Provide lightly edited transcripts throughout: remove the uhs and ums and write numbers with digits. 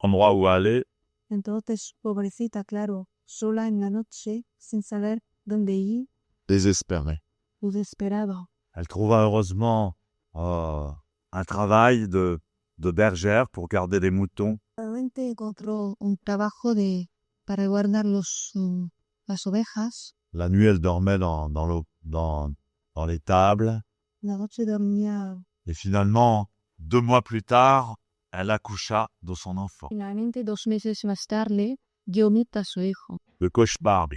endroit où aller. Entonces, pobrecita, claro, sola en la noche, sin saber dónde ir, Désespérée. desesperado. Elle trouva heureusement un travail de bergère pour garder des moutons. Realmente encontró un trabajo para guardar las ovejas. La nuit, elle dormait dans l'étable. La noche dormía. Et finalement, 2 mois plus tard, elle accoucha de son enfant. Finalmente, 2 meses más tarde, dio vida a su hijo. Le cauchemar.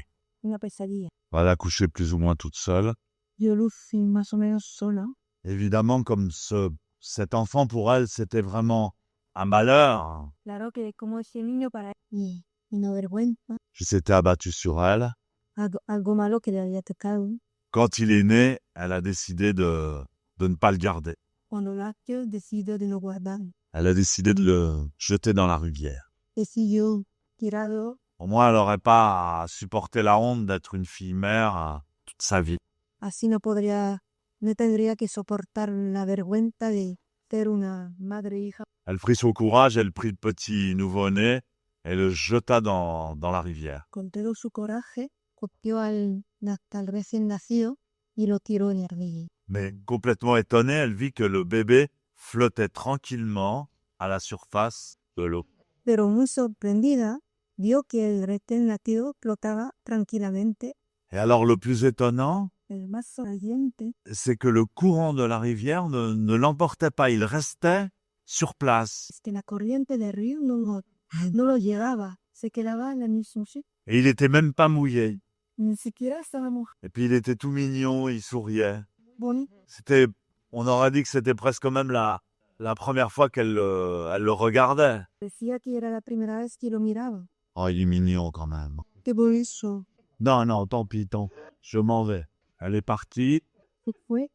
Una pesadilla. Elle a accouché plus ou moins toute seule. Dio luz más o menos sola. Évidemment, comme cet enfant, pour elle, c'était vraiment un malheur Claro que como ese niño para él, una vergüenza, qui s'était abattu sur elle. algo malo que le había tocado. Quand il est né, elle a décidé de ne pas le garder. Cuando nació, decidió de no guardar. Elle a décidé de le jeter dans la rivière. Decidió tirarlo. Au moins, elle n'aurait pas à supporter la honte d'être une fille mère toute sa vie. Así no tendría que soportar la vergüenza de ser una madre hija. Elle prit son courage, elle prit le petit nouveau-né et le jeta dans la rivière. Con todo su coraje, cogió al recién nacido y lo tiró en el río. Mais complètement étonnée, elle vit que le bébé flottait tranquillement à la surface de l'eau. Pero muy sorprendida, vio que el recién nacido flotaba tranquilamente. Et alors le plus étonnant, El más sorprendente, c'est que le courant de la rivière ne l'emportait pas, il restait sur place. es que la corriente del río no lo llegaba, se quedaba en el mismo sitio. Et il était même pas mouillé. Ni siquiera estaba mojado. Et puis il était tout mignon, il souriait. Bonito. On aurait dit que c'était presque même la première fois qu'elle le regardait. Decía que era la primera vez que lo miraba. Oh, il est mignon quand même. Qué bonito. Non, tant pis, je m'en vais. Elle est partie. Se fue.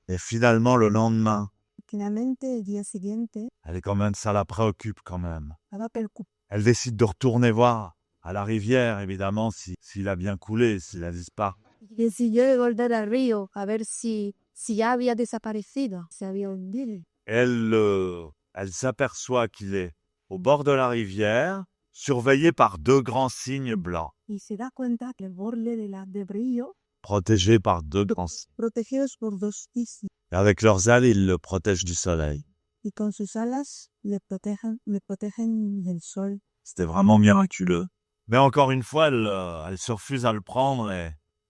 Et finalement, le lendemain, Finalmente, el día siguiente, elle est quand même, ça la préoccupe quand même. estaba preocupada. Elle décide de retourner voir à la rivière, évidemment, s'il a bien coulé, s'il a disparu. Decidió de volver al río a ver si ya había desaparecido, se había hundido. Elle s'aperçoit qu'il est au bord de la rivière, surveillé par 2 grands cygnes blancs, Y se da cuenta que el borde del río, protégé par 2 grands cygnes. protegidos por 2 cisnes, Et avec leurs ailes, ils le protègent du soleil. y con sus alas le protegen del sol. C'était vraiment miraculeux. Mais encore une fois, elle se refuse à le prendre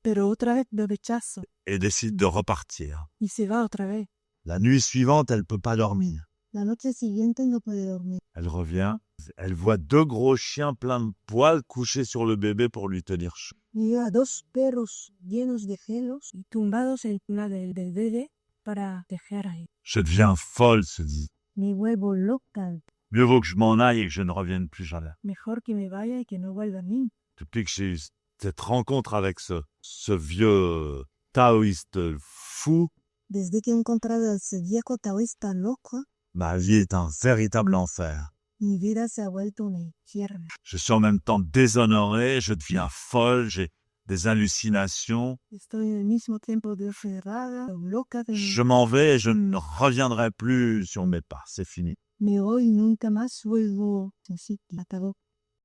Pero otra vez lo rechaza et décide de repartir. y se va otra vez. La nuit suivante, elle ne peut pas dormir. La noche siguiente no puede dormir. Elle revient, elle voit 2 gros chiens pleins de poils couchés sur le bébé pour lui tenir chaud. Vio a 2 perros llenos de gelos y tumbados encima del bebé para tejer ahí. Je deviens folle, se dit. Me vuelvo loca. Mieux vaut que je m'en aille et que je ne revienne plus jamais. Mejor que me vaya y que no vuelva a mí. Depuis que j'ai eu cette rencontre avec ce vieux taoïste fou, Desde que he encontrado a ese viejo taoísta loco, ma vie est un véritable enfer. mi vida se ha vuelto un infierno. Je suis en même temps déshonoré, je deviens folle, j'ai des hallucinations. Estoy al mismo tiempo desesperada, loca. Je m'en vais et je ne reviendrai plus sur mes pas, c'est fini. Me voy y nunca más vuelvo. Así que acabó.